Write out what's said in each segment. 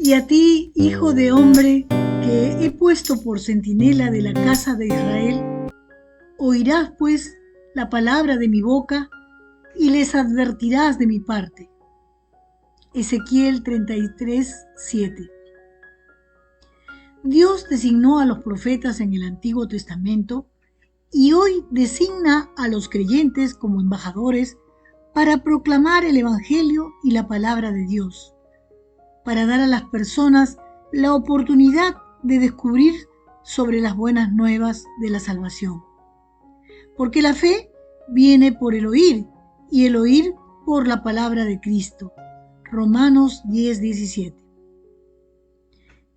Y a ti, hijo de hombre, que he puesto por centinela de la casa de Israel, oirás pues la palabra de mi boca y les advertirás de mi parte. Ezequiel 33:7. Dios designó a los profetas en el Antiguo Testamento y hoy designa a los creyentes como embajadores para proclamar el Evangelio y la palabra de Dios, para dar a las personas la oportunidad de descubrir sobre las buenas nuevas de la salvación. Porque la fe viene por el oír y el oír por la palabra de Cristo. Romanos 10:17.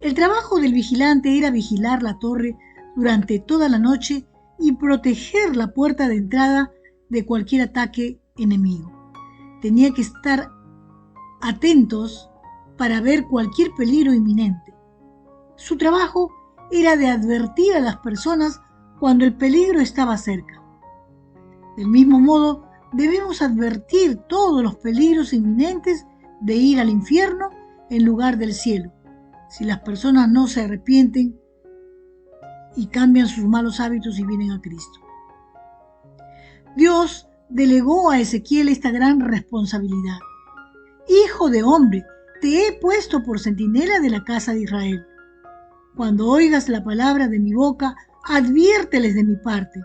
El trabajo del vigilante era vigilar la torre durante toda la noche y proteger la puerta de entrada de cualquier ataque enemigo. Tenía que estar atentos para ver cualquier peligro inminente. Su trabajo era de advertir a las personas cuando el peligro estaba cerca. Del mismo modo, debemos advertir todos los peligros inminentes de ir al infierno en lugar del cielo, si las personas no se arrepienten y cambian sus malos hábitos y vienen a Cristo. Dios delegó a Ezequiel esta gran responsabilidad. Hijo de hombre, te he puesto por centinela de la casa de Israel. Cuando oigas la palabra de mi boca, adviérteles de mi parte.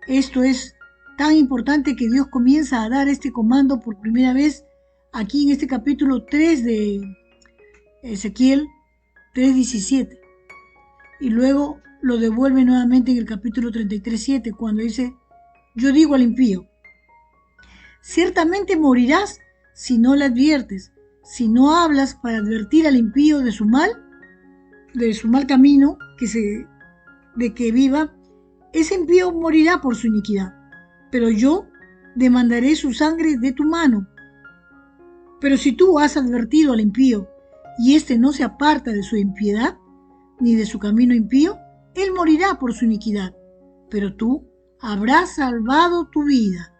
Esto es tan importante que Dios comienza a dar este comando por primera vez aquí en este capítulo 3 de Ezequiel 3:17. Y luego lo devuelve nuevamente en el capítulo 33:7 cuando dice: yo digo al impío, ciertamente morirás si no le adviertes, si no hablas para advertir al impío de su mal camino de que viva, ese impío morirá por su iniquidad, pero yo demandaré su sangre de tu mano. Pero si tú has advertido al impío y éste no se aparta de su impiedad, ni de su camino impío, él morirá por su iniquidad, pero tú habrás salvado tu vida.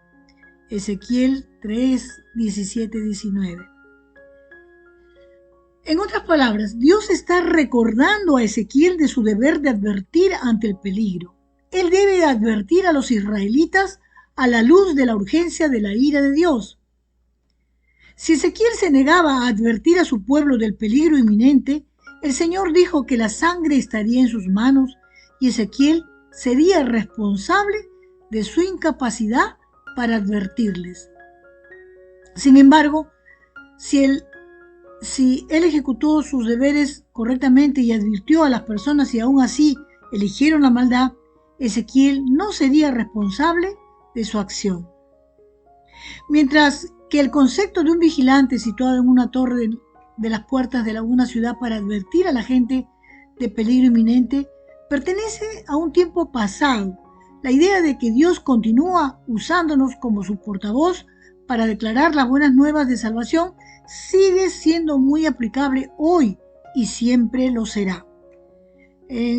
Ezequiel 3:17-19. En otras palabras, Dios está recordando a Ezequiel de su deber de advertir ante el peligro. Él debe advertir a los israelitas a la luz de la urgencia de la ira de Dios. Si Ezequiel se negaba a advertir a su pueblo del peligro inminente, el Señor dijo que la sangre estaría en sus manos y Ezequiel sería responsable de su incapacidad para advertirles. Sin embargo, si él ejecutó sus deberes correctamente y advirtió a las personas y aún así eligieron la maldad, Ezequiel no sería responsable de su acción. Mientras que el concepto de un vigilante situado en una torre de las puertas de alguna ciudad para advertir a la gente de peligro inminente pertenece a un tiempo pasado. La idea de que Dios continúa usándonos como su portavoz para declarar las buenas nuevas de salvación sigue siendo muy aplicable hoy y siempre lo será.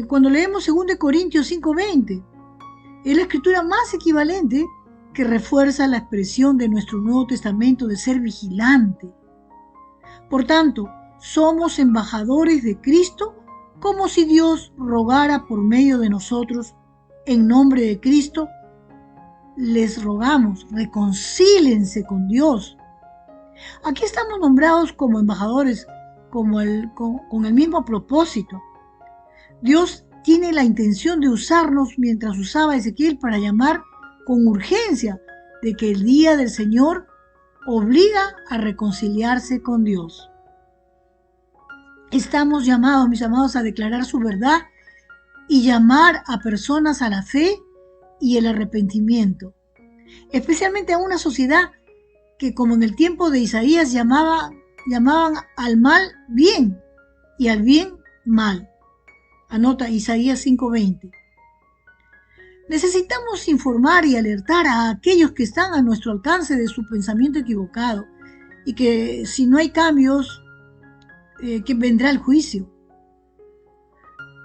Cuando leemos 2 Corintios 5:20, es la escritura más equivalente que refuerza la expresión de nuestro Nuevo Testamento de ser vigilante. Por tanto, somos embajadores de Cristo, como si Dios rogara por medio de nosotros. En nombre de Cristo, les rogamos, reconcílense con Dios. Aquí estamos nombrados como embajadores con el mismo propósito. Dios tiene la intención de usarnos mientras usaba a Ezequiel para llamar con urgencia de que el día del Señor obliga a reconciliarse con Dios. Estamos llamados, mis amados, a declarar su verdad y llamar a personas a la fe y el arrepentimiento, especialmente a una sociedad que, como en el tiempo de Isaías, llamaban al mal bien y al bien mal. Anota Isaías 5:20. Necesitamos informar y alertar a aquellos que están a nuestro alcance de su pensamiento equivocado y que si no hay cambios, que vendrá el juicio.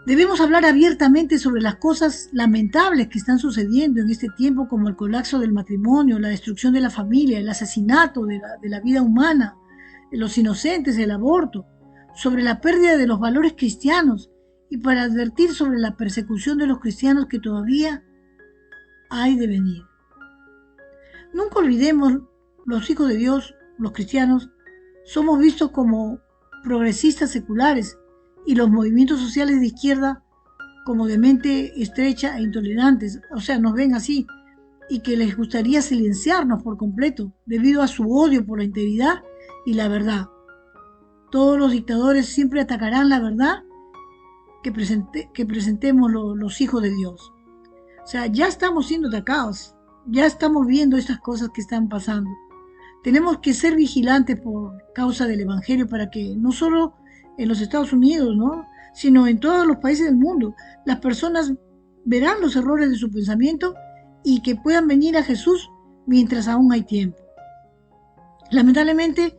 Debemos hablar abiertamente sobre las cosas lamentables que están sucediendo en este tiempo, como el colapso del matrimonio, la destrucción de la familia, el asesinato de la vida humana, de los inocentes, el aborto. sobre la pérdida de los valores cristianos y para advertir sobre la persecución de los cristianos que todavía hay de venir. Nunca olvidemos, los hijos de Dios, los cristianos, somos vistos como progresistas seculares y los movimientos sociales de izquierda como de mente estrecha e intolerantes. O sea, nos ven así y que les gustaría silenciarnos por completo debido a su odio por la integridad y la verdad. Todos los dictadores siempre atacarán la verdad que presentemos los hijos de Dios. O sea, ya estamos siendo atacados, ya estamos viendo estas cosas que están pasando. Tenemos que ser vigilantes por causa del Evangelio para que no solo en los Estados Unidos, ¿no?, sino en todos los países del mundo, las personas verán los errores de su pensamiento y que puedan venir a Jesús mientras aún hay tiempo. Lamentablemente,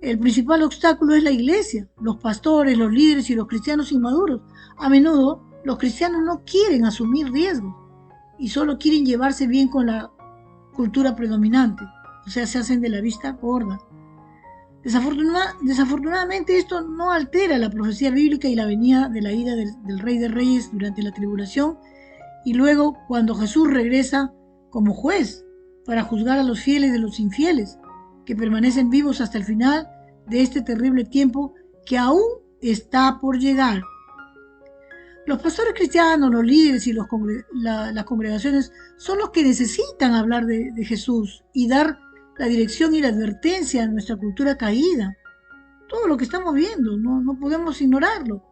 el principal obstáculo es la iglesia, los pastores, los líderes y los cristianos inmaduros. A menudo, los cristianos no quieren asumir riesgos y solo quieren llevarse bien con la cultura predominante. O sea, se hacen de la vista gorda. Desafortunadamente, esto no altera la profecía bíblica y la venida de la ira del Rey de Reyes durante la tribulación y luego cuando Jesús regresa como juez para juzgar a los fieles de los infieles que permanecen vivos hasta el final de este terrible tiempo que aún está por llegar. Los pastores cristianos, los líderes y las congregaciones son los que necesitan hablar de Jesús y dar la dirección y la advertencia a nuestra cultura caída. Todo lo que estamos viendo, no podemos ignorarlo.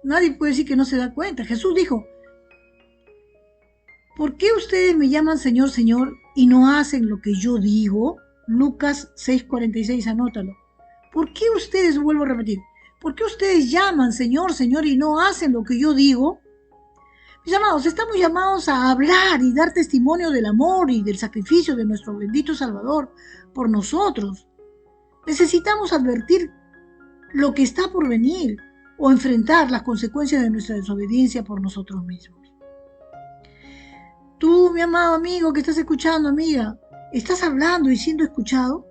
Nadie puede decir que no se da cuenta. Jesús dijo: ¿por qué ustedes me llaman Señor, Señor y no hacen lo que yo digo? Lucas 6:46, anótalo. ¿Por qué ustedes, vuelvo a repetir, por qué ustedes llaman Señor, Señor y no hacen lo que yo digo? Mis amados, estamos llamados a hablar y dar testimonio del amor y del sacrificio de nuestro bendito Salvador por nosotros. Necesitamos advertir lo que está por venir o enfrentar las consecuencias de nuestra desobediencia por nosotros mismos. Tú, mi amado amigo que estás escuchando, amiga, ¿estás hablando y siendo escuchado?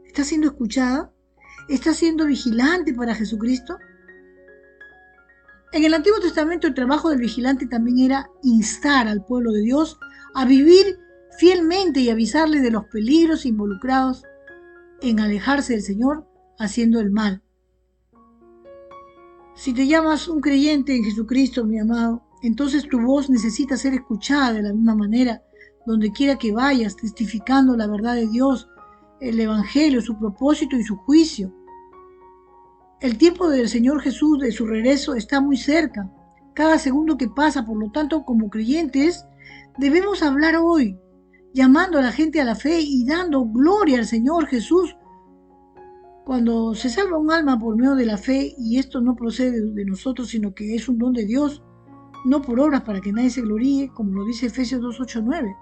¿Estás siendo escuchada? ¿Estás siendo vigilante para Jesucristo? En el Antiguo Testamento el trabajo del vigilante también era instar al pueblo de Dios a vivir fielmente y avisarle de los peligros involucrados en alejarse del Señor haciendo el mal. Si te llamas un creyente en Jesucristo, mi amado, entonces tu voz necesita ser escuchada de la misma manera, donde quiera que vayas, testificando la verdad de Dios, el Evangelio, su propósito y su juicio. El tiempo del Señor Jesús, de su regreso, está muy cerca. Cada segundo que pasa, por lo tanto, como creyentes, debemos hablar hoy, llamando a la gente a la fe y dando gloria al Señor Jesús. Cuando se salva un alma por medio de la fe, y esto no procede de nosotros, sino que es un don de Dios, no por obras para que nadie se gloríe, como lo dice Efesios 2:8-9.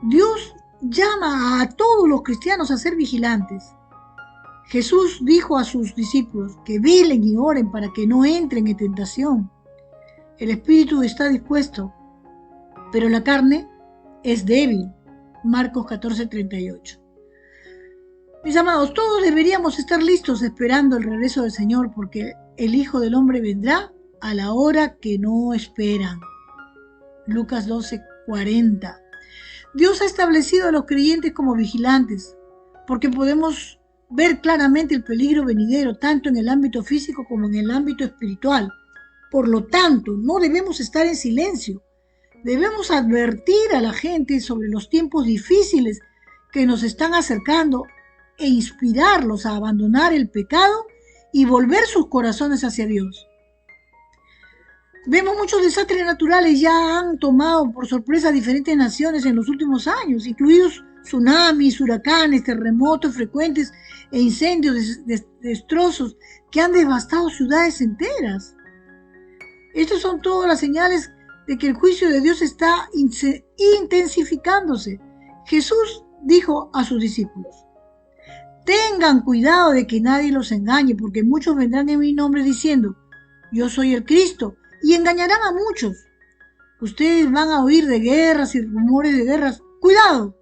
Dios llama a todos los cristianos a ser vigilantes. Jesús dijo a sus discípulos que velen y oren para que no entren en tentación. El espíritu está dispuesto, pero la carne es débil. Marcos 14:38. Mis amados, todos deberíamos estar listos esperando el regreso del Señor, porque el Hijo del Hombre vendrá a la hora que no esperan. Lucas 12:40. Dios ha establecido a los creyentes como vigilantes, porque podemos ver claramente el peligro venidero, tanto en el ámbito físico como en el ámbito espiritual. Por lo tanto, no debemos estar en silencio. Debemos advertir a la gente sobre los tiempos difíciles que nos están acercando e inspirarlos a abandonar el pecado y volver sus corazones hacia Dios. Vemos muchos desastres naturales ya han tomado por sorpresa a diferentes naciones en los últimos años, incluidos tsunamis, huracanes, terremotos frecuentes e incendios destrozos que han devastado ciudades enteras. Estas son todas las señales de que el juicio de Dios está intensificándose. Jesús dijo a sus discípulos: tengan cuidado de que nadie los engañe, porque muchos vendrán en mi nombre diciendo: yo soy el Cristo, y engañarán a muchos. Ustedes van a oír de guerras y rumores de guerras. Cuidado,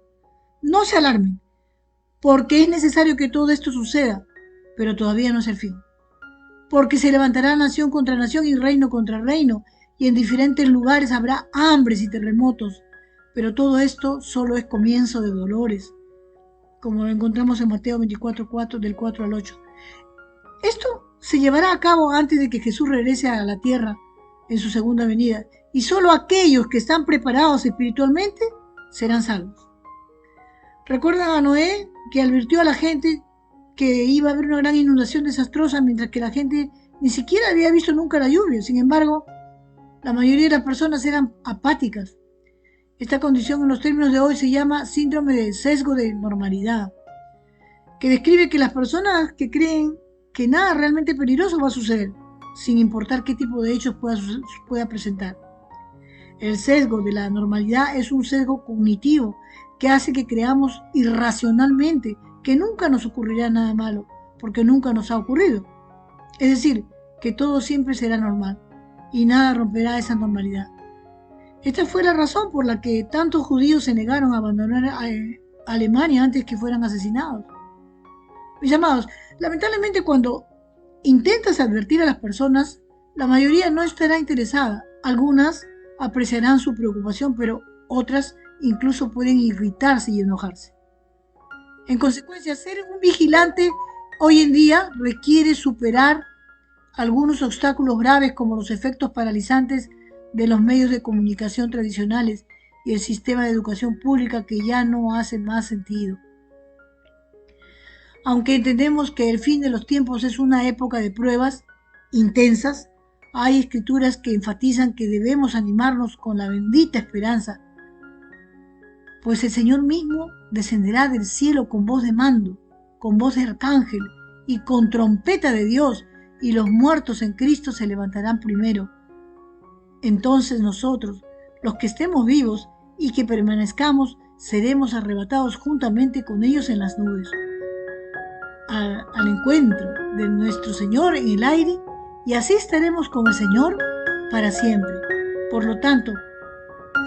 no se alarmen, porque es necesario que todo esto suceda, pero todavía no es el fin. porque se levantará nación contra nación y reino contra reino, y en diferentes lugares habrá hambres y terremotos. Pero todo esto solo es comienzo de dolores, como lo encontramos en Mateo 24:4, del 4 al 8. Esto se llevará a cabo antes de que Jesús regrese a la tierra en su segunda venida, y solo aquellos que están preparados espiritualmente serán salvos. ¿Recuerdan a Noé, que advirtió a la gente que iba a haber una gran inundación desastrosa, mientras que la gente ni siquiera había visto nunca la lluvia? Sin embargo, la mayoría de las personas eran apáticas. Esta condición en los términos de hoy se llama síndrome de sesgo de normalidad, que describe que las personas que creen que nada realmente peligroso va a suceder, sin importar qué tipo de hechos pueda presentar. El sesgo de la normalidad es un sesgo cognitivo que hace que creamos irracionalmente que nunca nos ocurrirá nada malo, porque nunca nos ha ocurrido. Es decir, que todo siempre será normal y nada romperá esa normalidad. Esta fue la razón por la que tantos judíos se negaron a abandonar a Alemania antes que fueran asesinados. Mis amados, lamentablemente cuando intentas advertir a las personas, la mayoría no estará interesada. Algunas apreciarán su preocupación, pero otras incluso pueden irritarse y enojarse. En consecuencia, ser un vigilante hoy en día requiere superar algunos obstáculos graves como los efectos paralizantes de los medios de comunicación tradicionales y el sistema de educación pública que ya no hace más sentido. Aunque entendemos que el fin de los tiempos es una época de pruebas intensas, hay escrituras que enfatizan que debemos animarnos con la bendita esperanza, pues el Señor mismo descenderá del cielo con voz de mando, con voz de arcángel y con trompeta de Dios, y los muertos en Cristo se levantarán primero. Entonces nosotros, los que estemos vivos y que permanezcamos, seremos arrebatados juntamente con ellos en las nubes, al encuentro de nuestro Señor en el aire, y así estaremos con el Señor para siempre. Por lo tanto,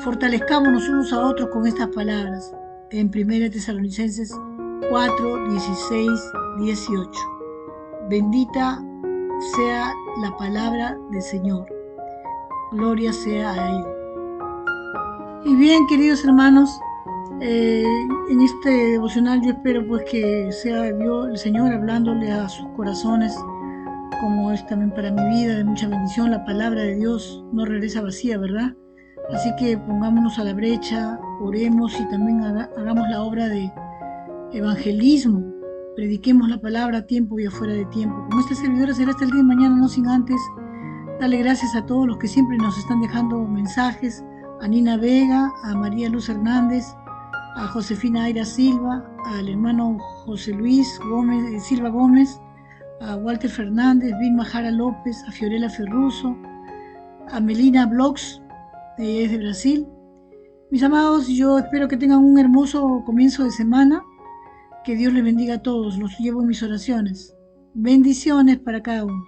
fortalezcámonos unos a otros con estas palabras en 1 Tesalonicenses 4, 16, 18. Bendita sea la palabra del Señor. Gloria sea a Él. Y bien, queridos hermanos, en este devocional yo espero pues que sea Dios, el Señor, hablándole a sus corazones, como es también para mi vida, de mucha bendición. La palabra de Dios no regresa vacía, ¿verdad? Así que pongámonos a la brecha, oremos y también hagamos la obra de evangelismo. Prediquemos la palabra a tiempo y afuera de tiempo. Como esta servidora será hasta el día de mañana, no sin antes darle gracias a todos los que siempre nos están dejando mensajes: a Nina Vega, a María Luz Hernández, a Josefina Aira Silva, al hermano José Luis Silva Gómez, a Walter Fernández, Vilma Jara López, a Fiorella Ferruso, a Melina Blogs, es de Brasil. Mis amados, yo espero que tengan un hermoso comienzo de semana. Que Dios les bendiga a todos, los llevo en mis oraciones. Bendiciones para cada uno.